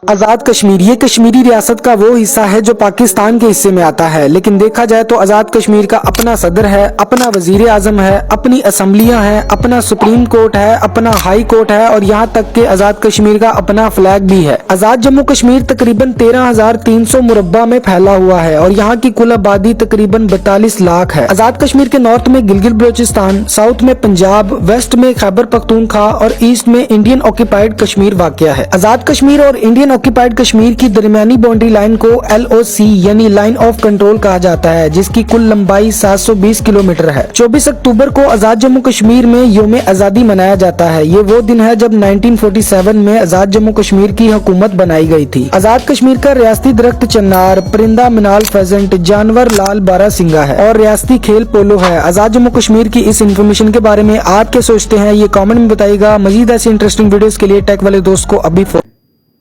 آزاد کشمیر یہ کشمیری ریاست کا وہ حصہ ہے جو پاکستان کے حصے میں آتا ہے، لیکن دیکھا جائے تو آزاد کشمیر کا اپنا صدر ہے، اپنا وزیر اعظم ہے، اپنی اسمبلیاں ہیں، اپنا سپریم کورٹ ہے، اپنا ہائی کورٹ ہے اور یہاں تک کہ آزاد کشمیر کا اپنا فلیگ بھی ہے۔ آزاد جموں کشمیر تقریباً 13,300 مربع میں پھیلا ہوا ہے اور یہاں کی کل آبادی تقریباً 42 لاکھ ہے۔ آزاد کشمیر کے نارتھ میں گلگت بلوچستان، ساؤتھ میں پنجاب، ویسٹ میں خیبر پختونخوا اور ایسٹ میں انڈین آکوپائیڈ کشمیر واقع ہے۔ آزاد کشمیر اور انڈین آکوپائیڈ کشمیر کی درمیانی باؤنڈری لائن کو LOC یعنی لائن آف کنٹرول کہا جاتا ہے، جس کی کل لمبائی 720 کلومیٹر ہے۔ 24 اکتوبر کو آزاد جموں کشمیر میں یوم آزادی منایا جاتا ہے۔ یہ وہ دن ہے جب 1947 میں آزاد جموں کشمیر کی حکومت بنائی گئی تھی۔ آزاد کشمیر کا ریاستی درخت چنار، پرندہ منال فیزنٹ، جانور لال بارہ سنگا ہے اور ریاستی کھیل پولو ہے۔ آزاد جموں کشمیر کی اس انفارمیشن کے بارے میں آپ کیا سوچتے ہیں، یہ کامنٹ میں بتائیے گا۔ مزید ایسی انٹرسٹنگ ویڈیوز کے لیے ٹیک والے دوست کو ابھی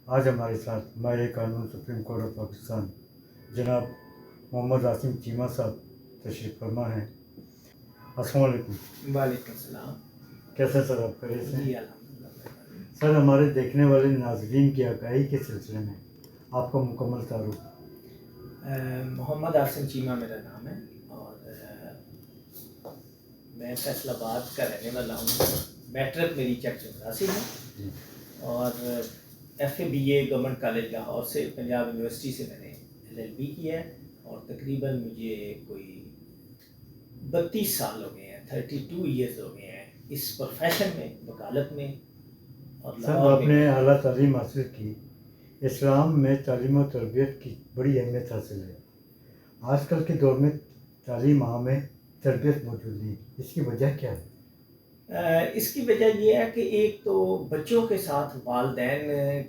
آج ہمارے ساتھ ماہر قانون سپریم کورٹ آف پاکستان جناب محمد عاصم چیمہ صاحب تشریف فرما ہیں۔ السلام علیکم۔ وعلیکم السلام۔ کیسے سر آپ خیریت سے؟ جی الحمدللہ۔ سر ہمارے دیکھنے والے ناظرین کی آگاہی کے سلسلے میں آپ کا مکمل تعارف۔ محمد عاصم چیمہ میرا نام ہے اور میں فیصل آباد کا رہنے والا ہوں۔ میٹرک میری چک چمراسی ہے اور FA BA government college Lahore سے، پنجاب یونیورسٹی سے میں نے LLB کیا ہے اور تقریباً مجھے کوئی 32 سال ہو گئے ہیں، 32 ایئرز ہو گئے ہیں اس پروفیشن میں، وکالت میں۔ اور سر آپ نے اعلیٰ تعلیم حاصل کی، اسلام میں تعلیم و تربیت کی بڑی اہمیت حاصل ہے۔ آج کل کے دور میں تعلیم عام ہے، تربیت موجود نہیں، اس کی وجہ کیا ہے؟ اس کی وجہ یہ ہے کہ ایک تو بچوں کے ساتھ والدین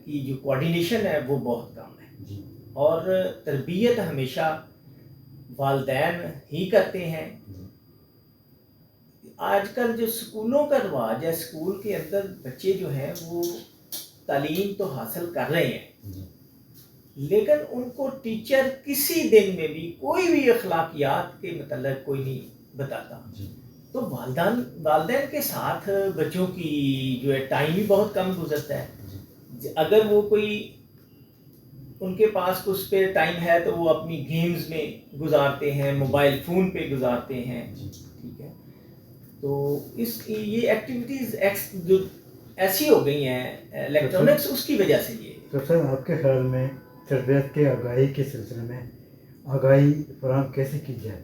کی جو کوارڈینیشن ہے وہ بہت کم ہے جی، اور تربیت ہمیشہ والدین ہی کرتے ہیں۔ آج کل جو اسکولوں کا رواج ہے، اسکول کے اندر بچے جو ہیں وہ تعلیم تو حاصل کر رہے ہیں، لیکن ان کو ٹیچر کسی دن میں بھی کوئی بھی اخلاقیات کے متعلق کوئی نہیں بتاتا۔ تو والدین کے ساتھ بچوں کی جو ہے ٹائم بھی بہت کم گزرتا ہے۔ اگر وہ کوئی ان کے پاس اس پہ ٹائم ہے تو وہ اپنی گیمز میں گزارتے ہیں، موبائل فون پہ گزارتے ہیں، ٹھیک ہے۔ تو یہ ایکٹیویٹیز جو ایسی ہو گئی ہیں الیکٹرانکس، اس کی وجہ سے یہ۔ تو سر آپ کے خیال میں تربیت کے آگاہی کے سلسلے میں آگاہی فراہم کیسے کی جائے؟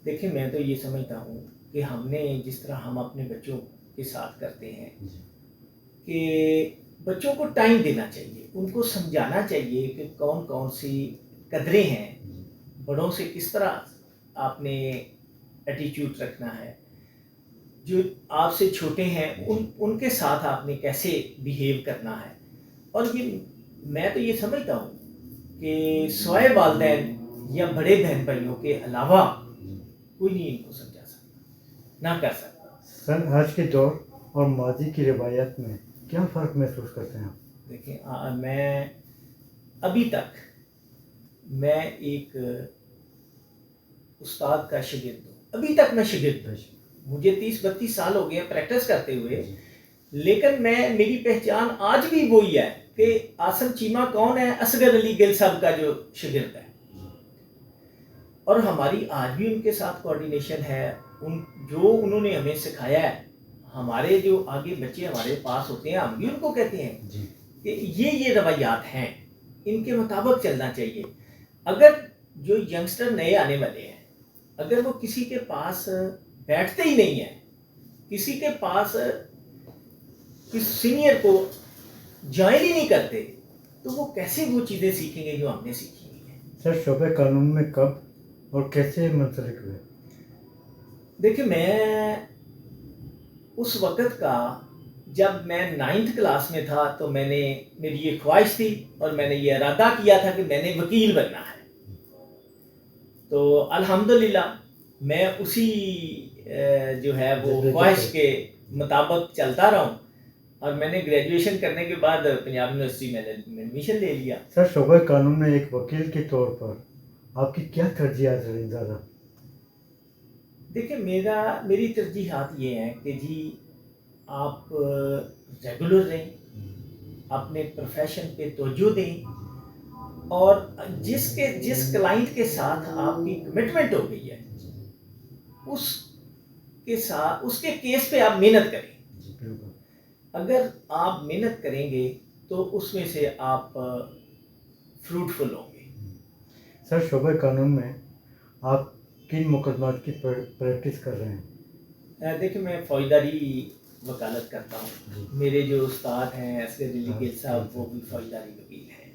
دیکھیں، میں تو یہ سمجھتا ہوں کہ ہم نے جس طرح ہم اپنے بچوں کے ساتھ کرتے ہیں کہ بچوں کو ٹائم دینا چاہیے، ان کو سمجھانا چاہیے کہ کون کون سی قدریں ہیں، بڑوں سے کس طرح آپ نے ایٹیچیوڈ رکھنا ہے، جو آپ سے چھوٹے ہیں ان کے ساتھ آپ نے کیسے بیہیو کرنا ہے۔ اور یہ میں تو یہ سمجھتا ہوں کہ سوائے والدین یا بڑے بہن بھائیوں کے علاوہ کوئی نہیں ان کو سمجھا سکتا، نہ کر سکتا۔ سر آج کے دور اور ماضی کی روایت میں کیا فرق محسوس کرتے ہیں آپ؟ دیکھیں، میں ابھی تک میں ایک استاد کا شاگرد ہوں، ابھی تک میں شاگرد ہوں۔ مجھے 30-32 سال ہو گئے ہیں پریکٹس کرتے ہوئے، لیکن میری پہچان آج بھی وہی ہے کہ عاصم چیمہ کون ہے؟ اصغر علی گل صاحب کا جو شاگرد ہے، اور ہماری آج بھی ان کے ساتھ کوارڈینیشن ہے۔ جو انہوں نے ہمیں سکھایا ہے، ہمارے جو آگے بچے ہمارے پاس ہوتے ہیں، ہم بھی ان کو کہتے ہیں کہ یہ روایات ہیں، ان کے مطابق چلنا چاہیے۔ اگر جو ینگسٹر نئے آنے والے ہیں، اگر وہ کسی کے پاس بیٹھتے ہی نہیں ہیں، کسی کے پاس کسی سینئر کو جوائن ہی نہیں کرتے، تو وہ کیسے وہ چیزیں سیکھیں گے جو ہم نے سیکھی ہوئی ہیں۔ سر شعبہ قانون میں کب اور کیسے منسلک ہوئے؟ دیکھیں، میں اس وقت کا جب میں 9th کلاس میں تھا تو میری یہ خواہش تھی اور میں نے یہ ارادہ کیا تھا کہ میں نے وکیل بننا ہے۔ تو الحمدللہ میں اسی جو ہے وہ خواہش کے مطابق چلتا رہا ہوں اور میں نے گریجویشن کرنے کے بعد پنجاب یونیورسٹی میں ایڈمیشن لے لیا۔ سر شعبہ قانون میں ایک وکیل کے طور پر آپ کی کیا ترجیحات ہیں زیادہ؟ دیکھیں، میری ترجیحات یہ ہیں کہ جی آپ ریگولر رہیں، اپنے پروفیشن پہ توجہ دیں اور جس کلائنٹ کے ساتھ آپ کی کمٹمنٹ ہو گئی ہے اس اس کے کیس پہ آپ محنت کریں. جی بالکل. اگر آپ محنت کریں گے تو اس میں سے آپ فروٹفل ہوں گے. سر شعبہ قانون میں آپ کن مقدمات کی پریکٹس کر رہے ہیں؟ دیکھیں میں فوجداری وکالت کرتا ہوں. میرے جو استاد ہیں اصغر علی گل صاحب وہ بھی فوجداری وکیل ہیں.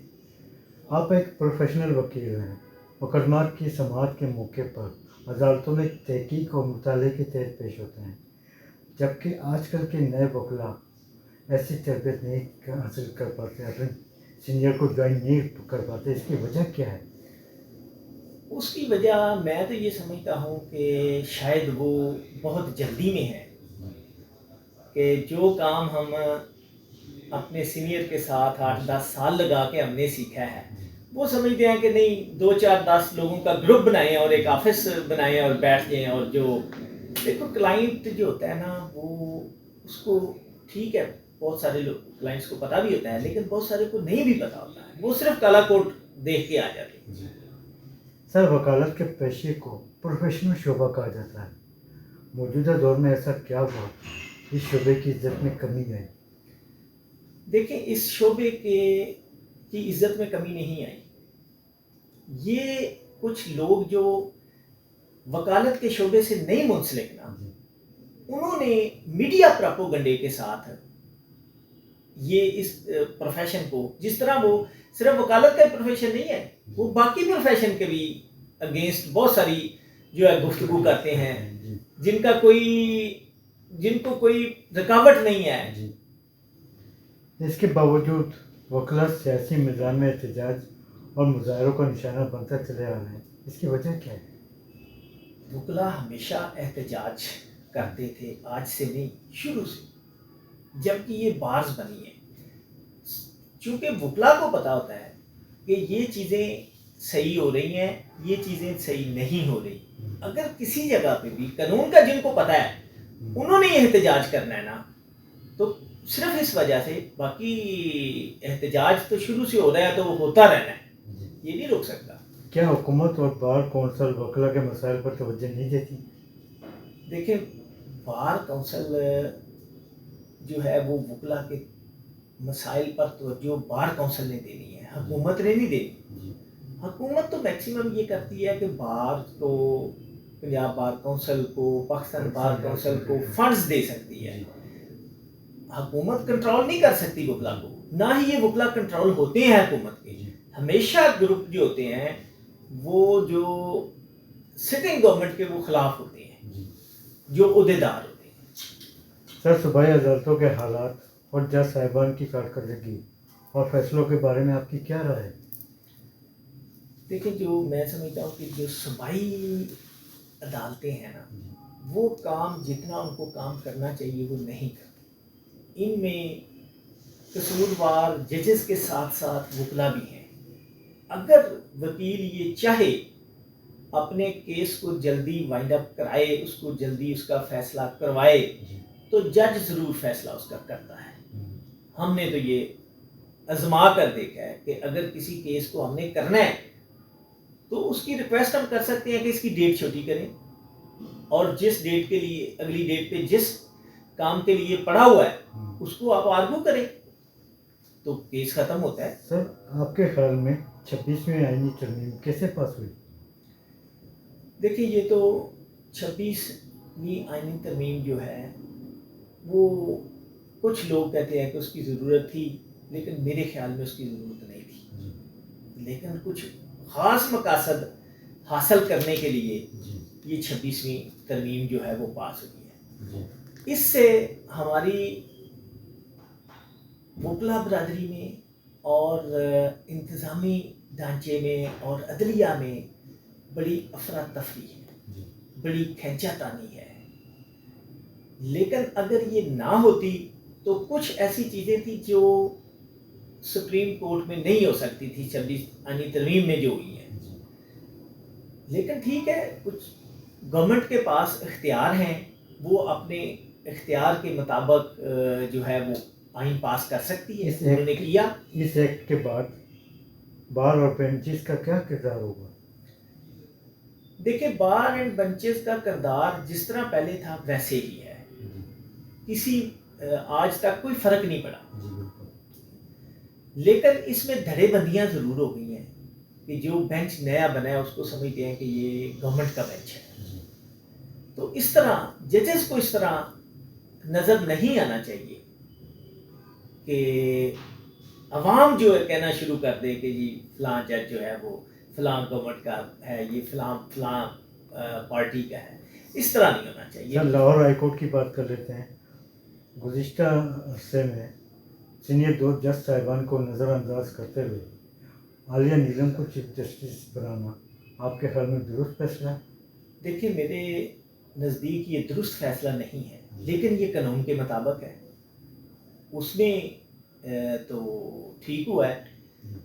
آپ ایک پروفیشنل وکیل ہیں. مقدمات کی سماعت کے موقع پر عدالتوں میں تحقیق اور مطالعے کے تحت پیش ہوتے ہیں، جبکہ آج کل کے نئے وکلا ایسی تربیت نہیں حاصل کر پاتے، اپنے سینئر کو جوائن نہیں کر پاتے. اس کی وجہ کیا ہے؟ اس کی وجہ میں تو یہ سمجھتا ہوں کہ شاید وہ بہت جلدی میں ہے کہ جو کام ہم اپنے سینئر کے ساتھ 8-10 سال لگا کے ہم نے سیکھا ہے وہ سمجھتے ہیں کہ نہیں 2-4-10 لوگوں کا گروپ بنائیں اور ایک آفس بنائیں اور بیٹھ جائیں. اور جو دیکھو کلائنٹ جو ہوتا ہے نا وہ اس کو ٹھیک ہے بہت سارے لوگ کلائنٹس کو پتہ بھی ہوتا ہے لیکن بہت سارے کو نہیں بھی پتہ ہوتا ہے، وہ صرف کالا کوٹ دیکھ کے آ جاتے ہیں. سر وکالت کے پیشے کو پروفیشنل شعبہ کہا جاتا ہے. موجودہ دور میں ایسا کیا ہوا اس شعبے کی عزت میں کمی آئی؟ دیکھیں اس شعبے کی عزت میں کمی نہیں آئی. یہ کچھ لوگ جو وکالت کے شعبے سے نہیں منسلک نا انہوں نے میڈیا پراپوگنڈے کے ساتھ یہ اس پروفیشن کو، جس طرح وہ صرف وکالت کا پروفیشن نہیں ہے وہ باقی پروفیشن کے بھی اگینسٹ بہت ساری جو ہے گفتگو کرتے ہیں جن کو کوئی رکاوٹ نہیں ہے. اس کے باوجود وکلا سیاسی میدان میں احتجاج اور مظاہروں کا نشانہ بنتا چلے آ رہے ہیں. اس کی وجہ کیا ہے؟ وکلا ہمیشہ احتجاج کرتے تھے، آج سے نہیں شروع سے، جبکہ یہ بارز بنی ہے. چونکہ وکلا کو پتا ہوتا ہے کہ یہ چیزیں صحیح ہو رہی ہیں، یہ چیزیں صحیح نہیں ہو رہی. اگر کسی جگہ پہ بھی قانون کا جن کو پتا ہے انہوں نے یہ احتجاج کرنا ہے نا تو صرف اس وجہ سے، باقی احتجاج تو شروع سے ہو رہا ہے تو وہ ہوتا رہنا ہے، یہ نہیں روک سکتا. کیا حکومت اور بار کونسل وکلا کے مسائل پر توجہ نہیں دیتی؟ دیکھیں بار کونسل جو ہے وہ وکلا کے مسائل پر توجہ بار کونسل نے دینی ہے، حکومت نے نہیں دینی. حکومت تو میکسیمم یہ کرتی ہے کہ بار کو، پنجاب بار کونسل کو، پاکستان بار کونسل کو فنڈز دے سکتی ہے. حکومت کنٹرول نہیں کر سکتی وکلا کو، نہ ہی یہ وکلا کنٹرول ہوتے ہیں حکومت کے. ہمیشہ گروپ جو ہوتے ہیں وہ جو سٹنگ گورنمنٹ کے وہ خلاف ہوتے ہیں، جو عہدیدار ہوتے ہیں. سر صوبائی عدالتوں کے حالات اور جج صاحبان کی کارکردگی اور فیصلوں کے بارے میں آپ کی کیا رائے ہے؟ دیکھیں جو میں سمجھتا ہوں کہ جو صوبائی عدالتیں ہیں نا وہ کام جتنا ان کو کام کرنا چاہیے وہ نہیں کرتے. ان میں قصوروار ججز کے ساتھ ساتھ وکلا بھی ہیں. اگر وکیل یہ چاہے اپنے کیس کو جلدی وائنڈ اپ کرائے، اس کو جلدی اس کا فیصلہ کروائے تو جج ضرور فیصلہ اس کا کرتا ہے. ہم نے تو یہ آزما کر دیکھا ہے کہ اگر کسی کیس کو ہم نے کرنا ہے تو اس کی ریکویسٹ ہم کر سکتے ہیں کہ اس کی ڈیٹ چھوٹی کریں اور جس ڈیٹ کے لیے اگلی ڈیٹ پہ جس کام کے لیے پڑا ہوا ہے اس کو آپ آرگو کریں تو کیس ختم ہوتا ہے. سر آپ کے خیال میں 26ویں آئینی ترمیم کیسے پاس ہوئی؟ دیکھیں یہ تو 26ویں آئینی ترمیم جو ہے وہ کچھ لوگ کہتے ہیں کہ اس کی ضرورت تھی لیکن میرے خیال میں اس کی ضرورت نہیں تھی. لیکن کچھ خاص مقاصد حاصل کرنے کے لیے یہ 26ویں ترمیم جو ہے وہ پاس ہوئی ہے. اس سے ہماری وکلا برادری میں اور انتظامی ڈھانچے میں اور عدلیہ میں بڑی افراتفری ہے، بڑی کھینچا تانی ہے. لیکن اگر یہ نہ ہوتی تو کچھ ایسی چیزیں تھیں جو سپریم کورٹ میں نہیں ہو سکتی تھی 26 آئینی ترمیم میں جو ہوئی ہیں. لیکن ٹھیک ہے کچھ گورنمنٹ کے پاس اختیار ہیں، وہ اپنے اختیار کے مطابق جو ہے وہ آئین پاس کر سکتی ہے. اس انہوں نے کیا. اس ایکٹ کے بعد بار اور بینچز کا کیا کردار ہوگا؟ دیکھیں بار اینڈ بنچز کا کردار جس طرح پہلے تھا ویسے ہی ہے. کسی آج تک کوئی فرق نہیں پڑا. جی بالکل. لیکن اس میں دھڑے بندیاں ضرور ہو گئی ہیں کہ جو بینچ نیا بنا ہے اس کو سمجھتے ہیں کہ یہ گورنمنٹ کا بینچ ہے. تو اس طرح ججز کو اس طرح نظر نہیں آنا چاہیے کہ عوام جو ہے کہنا شروع کر دے کہ جی فلاں جج جو ہے وہ فلاں گورنمنٹ کا ہے, یہ فلاں پارٹی کا ہے. اس طرح نہیں ہونا چاہیے. سر لاہور ہائی کورٹ کی بات کر لیتے ہیں. گزشتہ عرصے میں سینئر 2 جج صاحبان کو نظر انداز کرتے ہوئے عالیہ نیلم کو چیف جسٹس بنانا آپ کے خیال میں درست فیصلہ ہے؟ دیکھیں میرے نزدیک یہ درست فیصلہ نہیں ہے, لیکن یہ قانون کے مطابق ہے. اس میں تو ٹھیک ہوا ہے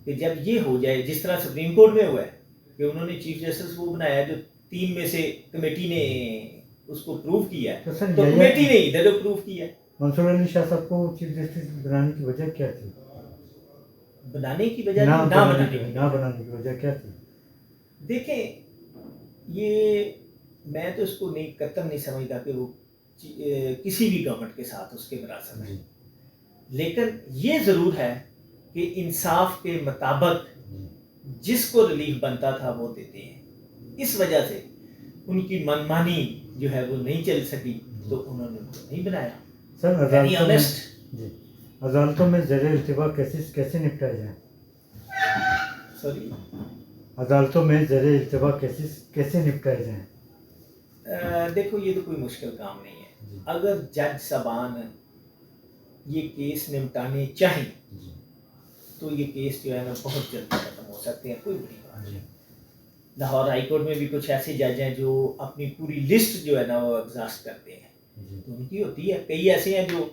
کہ جب یہ ہو جائے جس طرح سپریم کورٹ میں ہوا ہے کہ انہوں نے چیف جسٹس وہ بنایا جو 3 میں سے کمیٹی نے اس کو پروو کیا ہے, تو کمیٹی نے ادھر پروو کیا ہے. منصور علی شاہ صاحب کو چیف جسٹس بنانے کی وجہ کیا تھی؟ بنانے کی وجہ نہ بنانے کی وجہ کیا تھی؟ دیکھیں یہ میں تو اس کو نہیں قطعاً نہیں سمجھتا کہ وہ کسی بھی گورنمنٹ کے ساتھ اس کے وراثت ہے. لیکن یہ ضرور ہے کہ انصاف کے مطابق جس کو ریلیف بنتا تھا وہ دیتے ہیں. اس وجہ سے ان کی منمانی جو ہے وہ نہیں چل سکی تو انہوں نے ان کو نہیں بنایا. سر عدالتوں میں زیر التوا کیسز کیسے نپٹائے جائیں؟ سوری عدالتوں میں زیر التوا کیسز کیسے نپٹائے جائیں؟ دیکھو یہ تو کوئی مشکل کام نہیں ہے. اگر جج صاحبان یہ کیس نمٹانے چاہیں تو یہ کیس جو ہے نا بہت جلدی ختم ہو سکتے ہیں. کوئی بڑی بات نہیں. لاہور ہائی کورٹ میں بھی کچھ ایسے جج ہیں جو اپنی پوری لسٹ جو ہے نا وہ ایگزاسٹ کرتے ہیں, تو ان کی ہوتی ہے. کئی ایسے ہیں جو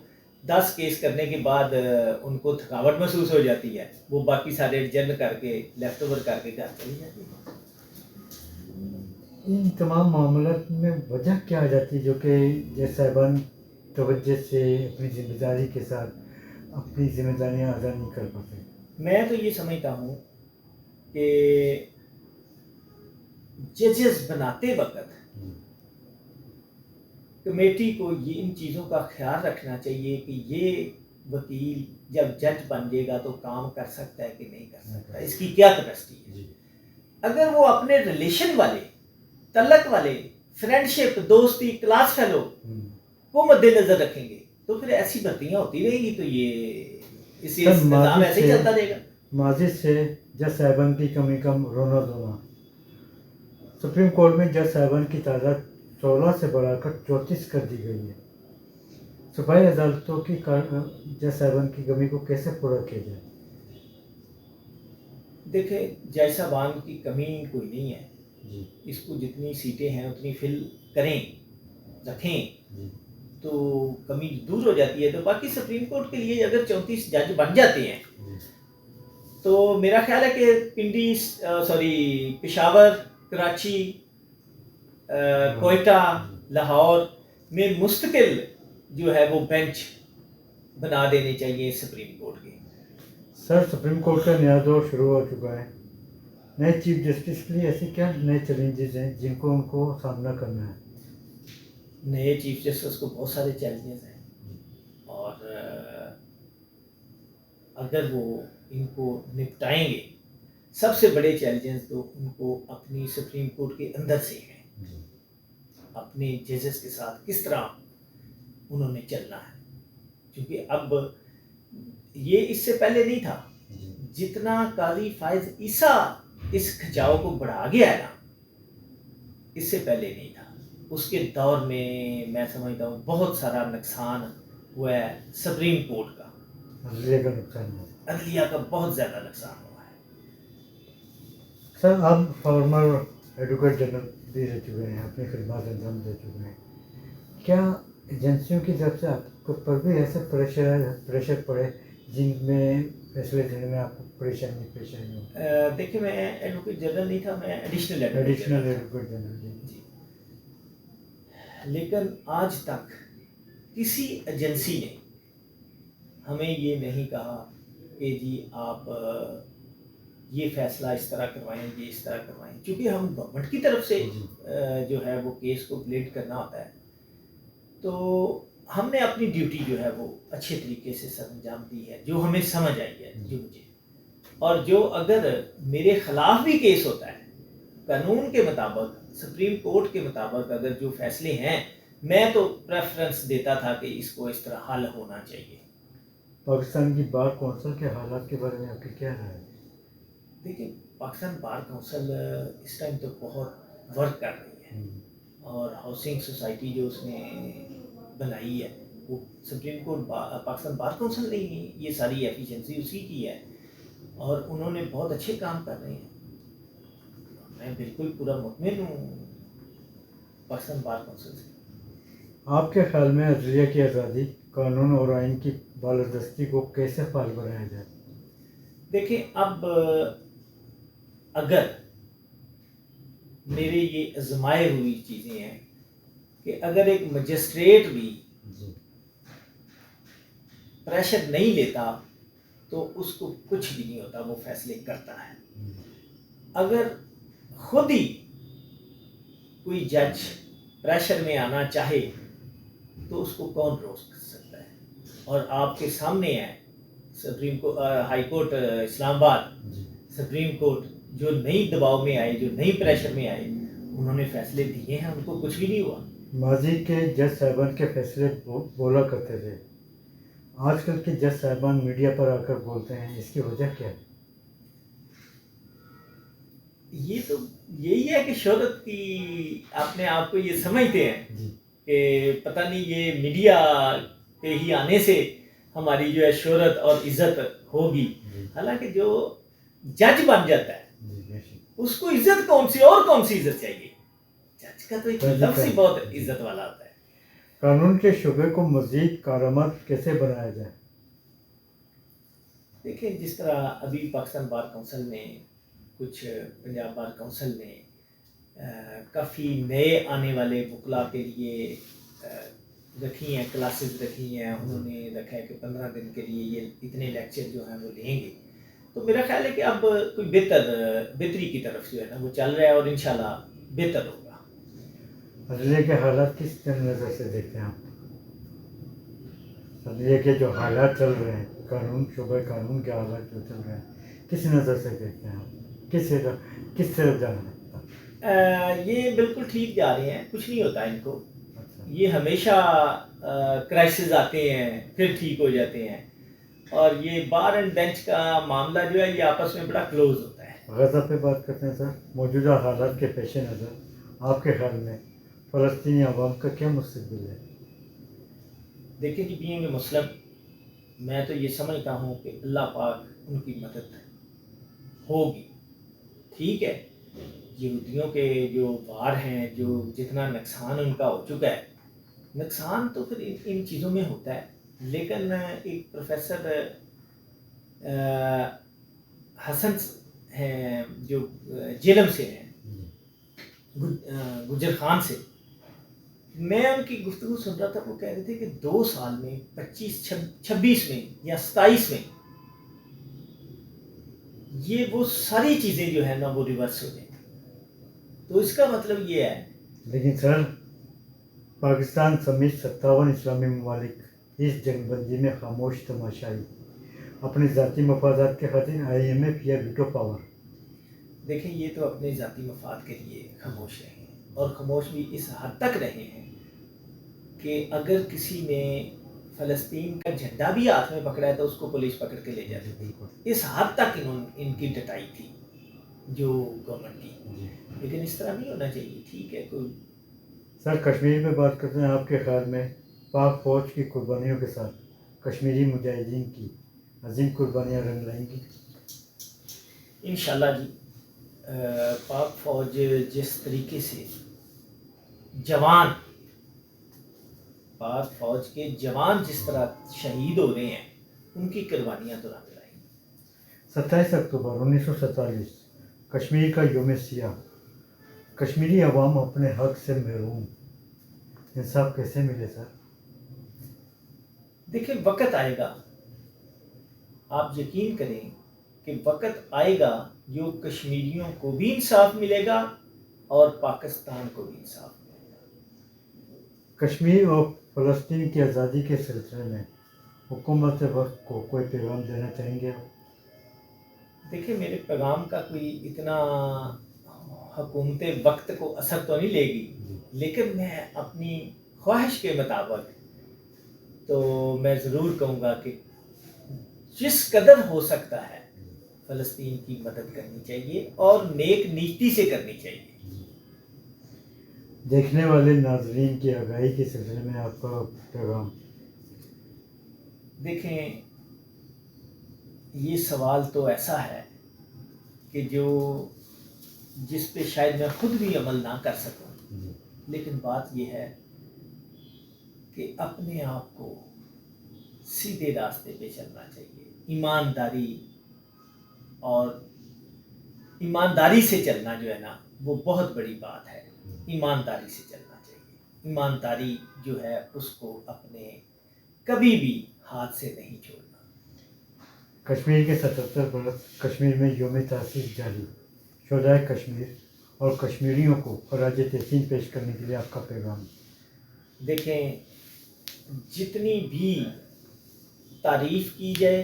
10 کیس کرنے کے بعد ان کو تھکاوٹ محسوس ہو جاتی ہے, وہ باقی سارے ایڈجرن کر کے لیفٹ اوور کر کے گھر چلی جاتی ہے. ان تمام معاملات میں وجہ کیا آ جاتی ہے جو کہ جج صاحبان توجہ سے اپنی ذمہ داری کے ساتھ اپنی ذمہ داریاں ادا نہیں کر پاتے؟ میں تو یہ سمجھتا ہوں کہ ججز بناتے وقت کمیٹی کو یہ ان چیزوں کا خیال رکھنا چاہیے کہ یہ وکیل جب جج بن جائے گا تو کام کر سکتا ہے کہ نہیں کر سکتا, اس کی کیا کیپیسٹی ہے. اگر وہ اپنے ریلیشن والے, تعلق والے, فرینڈشپ, دوستی, کلاس فیلو کو مد نظر رکھیں گے تو پھر ایسی بھرتیاں ہوتی رہیں گی تو یہ اس نظام ایسے ہی چلتا رہے گا. ماضی سے جج صاحبان کی کمی کم رونا دھونا. سپریم کورٹ میں جج صاحبان کی تعداد 16 سے بڑھا کر 34 کر دی گئی ہے. صوبائی عدالتوں کی جج صاحبان کی کمی کو کیسے پورا کیا جائے؟ دیکھیں جج صاحبان کی کمی کوئی نہیں ہے. اس کو جتنی سیٹیں ہیں اتنی فل کریں, رکھیں تو کمی دور ہو جاتی ہے. تو باقی سپریم کورٹ کے لیے اگر 34 جج بن جاتے ہیں تو میرا خیال ہے کہ پنڈی پشاور, کراچی, کوئٹہ, لاہور میں مستقل جو ہے وہ بینچ بنا دینے چاہیے سپریم کورٹ کے. سر سپریم کورٹ کا نیا دور شروع ہو چکا ہے. نئے چیف جسٹس کے لیے ایسے کیا نئے چیلنجز ہیں جن کو ان کو سامنا کرنا ہے؟ نئے چیف جسٹس کو بہت سارے چیلنجز ہیں, اور اگر وہ ان کو نپٹائیں گے, سب سے بڑے چیلنجز تو ان کو اپنی سپریم کورٹ کے اندر سے ہیں. اپنے ججز کے ساتھ کس طرح انہوں نے چلنا ہے, کیونکہ اب یہ اس سے پہلے نہیں تھا. جتنا قاضی فائز عیسیٰ اس کھچاؤ کو بڑھا گیا ہے نا, اس سے پہلے نہیں تھا. اس کے دور میں میں سمجھتا ہوں بہت سارا نقصان ہوا ہے سپریم کورٹ کا, عدلیہ کا بہت زیادہ نقصان ہوا ہے. سر آپ فارمر ایڈوکیٹ جنرل بھی رہ چکے ہیں, اپنی خدمات انجام دے چکے ہیں. کیا ایجنسیوں کی طرف سے آپ پر بھی ایسے پریشر پڑے جن میں فیصلے دینے میں آپ کو پریشانی پیش آئی ہو؟ دیکھیں میں ایڈوکیٹ جنرل نہیں تھا, میں ایڈیشنل ایڈوکیٹ جنرل جی. لیکن آج تک کسی ایجنسی نے ہمیں یہ نہیں کہا کہ جی آپ یہ فیصلہ اس طرح کروائیں، یہ اس طرح کروائیں، چونکہ ہم گورنمنٹ کی طرف سے جو ہے وہ کیس کو پلیٹ کرنا ہوتا ہے، تو ہم نے اپنی ڈیوٹی جو ہے وہ اچھے طریقے سے سر انجام دی ہے، جو ہمیں سمجھ آئی ہے جو مجھے، اور جو اگر میرے خلاف بھی کیس ہوتا ہے قانون کے مطابق، سپریم کورٹ کے مطابق اگر جو فیصلے ہیں، میں تو پریفرنس دیتا تھا کہ اس کو اس طرح حل ہونا چاہیے۔ پاکستان کی بار کونسل کے حالات کے بارے میں آپ کی کیا رائے ہے؟ دیکھیں، پاکستان بار کونسل اس ٹائم تو بہت ورک کر رہی ہے، اور ہاؤسنگ سوسائٹی جو اس نے بنائی ہے وہ supreme court Pakistan bar council نہیں ہے، یہ ساری ایفیشنسی اسی کی ہے، اور انہوں نے بہت اچھے کام کر رہے ہیں۔ میں بالکل پورا مطمئن ہوں پاکستان بار کونسل سے۔ آپ کے خیال میں عدلیہ کی آزادی، قانون اور آئین کی بالادستی کو کیسے فعال بنایا جائے؟ دیکھیں، اب اگر میرے یہ آزمائے ہوئی چیزیں ہیں کہ اگر ایک مجسٹریٹ بھی پریشر نہیں لیتا تو اس کو کچھ بھی نہیں ہوتا، وہ فیصلے کرتا ہے۔ اگر خود ہی کوئی جج پریشر میں آنا چاہے تو اس کو کون روک سکتا ہے؟ اور آپ کے سامنے ہے سپریم کورٹ، ہائی کورٹ اسلام آباد، سپریم کورٹ جو نئی دباؤ میں آئے، جو نئی پریشر میں آئے، انہوں نے فیصلے دیے ہیں، ان کو کچھ بھی نہیں ہوا۔ ماضی کے جج صاحبان کے فیصلے بولا کرتے تھے، آج کل کے جج صاحبان میڈیا پر آ کر بولتے ہیں، اس کی وجہ کیا ہے؟ یہ تو یہی ہے کہ شہرت کی اپنے آپ کو یہ سمجھتے ہیں کہ پتہ نہیں یہ میڈیا پہ ہی آنے سے ہماری جو ہے شہرت اور عزت ہوگی، حالانکہ جو جج بن جاتا ہے اس کو عزت کون سی عزت چاہیے؟ جج کا تو ایک لفظ ہی بہت عزت والا ہوتا ہے۔ قانون کے شعبے کو مزید کارآمد کیسے بنایا جائے؟ دیکھیں، جس طرح ابھی پاکستان بار کونسل نے، کچھ پنجاب بار کونسل نے کافی نئے آنے والے وکلا کے لیے رکھی ہیں، کلاسز رکھی ہیں، انہوں نے رکھا ہے کہ 15 دن کے لیے یہ اتنے لیکچر جو ہیں وہ لیں گے، تو میرا خیال ہے کہ اب کوئی بہتری کی طرف جو ہے نا وہ چل رہا ہے، اور انشاءاللہ بہتر ہوگا۔ عدلیہ کے حالات کس نظر سے دیکھتے ہیں آپ؟ عدلیہ کے جو حالات چل رہے ہیں، شعبہ قانون کے حالات جو چل رہے ہیں، کس نظر سے دیکھتے ہیں آپ؟ کس طرف جا رہے ہیں؟ یہ بالکل ٹھیک جا رہے ہیں، کچھ نہیں ہوتا ان کو، یہ ہمیشہ کرائسس آتے ہیں پھر ٹھیک ہو جاتے ہیں، اور یہ بار اینڈ بینچ کا معاملہ جو ہے یہ آپس میں بڑا کلوز ہوتا ہے۔ غزہ پہ بات کرتے ہیں سر، موجودہ حالات کے پیش نظر آپ کے خیال میں فلسطینی عوام کا کیا مستقبل ہے؟ دیکھیں جی، بینگ مسلم، میں تو یہ سمجھتا ہوں کہ اللہ پاک ان کی مدد ہوگی، ٹھیک ہے، یہودیوں کے جو وار ہیں، جو جتنا نقصان ان کا ہو چکا ہے، نقصان تو پھر ان چیزوں میں ہوتا ہے، لیکن ایک پروفیسر حسن ہیں جو جیلم سے ہیں، گجر خان سے، میں ان کی گفتگو سن رہا تھا، وہ کہہ رہے تھے کہ 2 سال میں 26 میں یا 27 میں یہ وہ ساری چیزیں جو ہے نا وہ ریورس ہو جائیں، تو اس کا مطلب یہ ہے۔ لیکن سر، پاکستان سمیت 57 اسلامی ممالک اس جنگ بندی میں خاموش تماشائی، اپنے ذاتی مفادات کے خاطر IMF یا ویٹو پاور۔ دیکھیں، یہ تو اپنے ذاتی مفاد کے لیے خاموش رہے ہیں، اور خاموش بھی اس حد تک رہے ہیں کہ اگر کسی نے فلسطین کا جھنڈا بھی ہاتھ میں پکڑا ہے تو اس کو پولیس پکڑ کے لے جاتی تھی، اس حد تک ان کی ڈٹائی تھی جو گورنمنٹ کی، لیکن اس طرح نہیں ہونا چاہیے، ٹھیک ہے۔ کوئی سر، کشمیر میں بات کرتے ہیں، آپ کے خیال میں پاک فوج کی قربانیوں کے ساتھ کشمیری مجاہدین کی عظیم قربانیاں رنگ لائیں گی؟ انشاءاللہ جی، پاک فوج جس طریقے سے پاک فوج کے جوان جس طرح شہید ہو رہے ہیں، ان کی قربانیاں تو رنگ لائیں گی۔ 27 اکتوبر 1947 کشمیر کا یوم سیاہ، کشمیری عوام اپنے حق سے محروم، انصاف کیسے ملے سر؟ دیکھیں، وقت آئے گا آپ یقین کریں کہ وقت آئے گا جو کشمیریوں کو بھی انصاف ملے گا اور پاکستان کو بھی انصاف ملے گا۔ کشمیر اور فلسطین کی آزادی کے سلسلے میں حکومت وقت کو کوئی پیغام دینا چاہیں گے؟ دیکھیں میرے پیغام کا کوئی اتنا حکومت وقت کو اثر تو نہیں لے گی، لیکن میں اپنی خواہش کے مطابق تو میں ضرور کہوں گا کہ جس قدر ہو سکتا ہے فلسطین کی مدد کرنی چاہیے اور نیک نیتی سے کرنی چاہیے۔ دیکھنے والے ناظرین کی آگاہی کے سلسلے میں آپ کا پیغام؟ دیکھیں یہ سوال تو ایسا ہے کہ جس پہ شاید میں خود بھی عمل نہ کر سکوں، لیکن بات یہ ہے کہ اپنے آپ کو سیدھے راستے پہ چلنا چاہیے، ایمانداری سے چلنا جو ہے نا وہ بہت بڑی بات ہے۔ ایمانداری سے چلنا چاہیے، ایمانداری جو ہے اس کو اپنے کبھی بھی ہاتھ سے نہیں چھوڑنا۔ کشمیر کے 77 برس کشمیر میں یوم تاسیس جاری، شہدائے کشمیر اور کشمیریوں کو خراج تحسین پیش کرنے کے لیے آپ کا پیغام؟ دیکھیں جتنی بھی تعریف کی جائے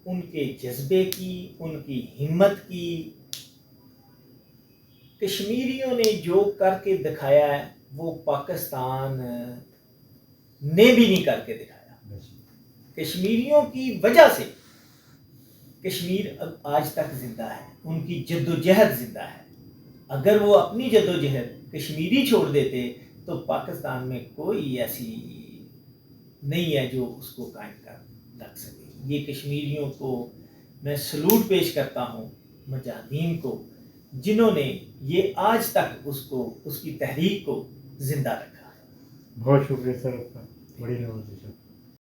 ان کے جذبے کی، ان کی ہمت کی، کشمیریوں نے جو کر کے دکھایا ہے وہ پاکستان نے بھی نہیں کر کے دکھایا۔ کشمیریوں کی وجہ سے کشمیر اب آج تک زندہ ہے، ان کی جد و جہد زندہ ہے۔ اگر وہ اپنی جد و جہد کشمیری چھوڑ دیتے تو پاکستان میں کوئی ایسی نہیں ہے جو اس کو قائم کر رکھ سکے۔ یہ کشمیریوں کو میں سلوٹ پیش کرتا ہوں، مجاہدین کو، جنہوں نے یہ آج تک اس کی تحریک کو زندہ رکھا ہے۔ بہت شکریہ سر آپ کا، بڑی نوازش ہے۔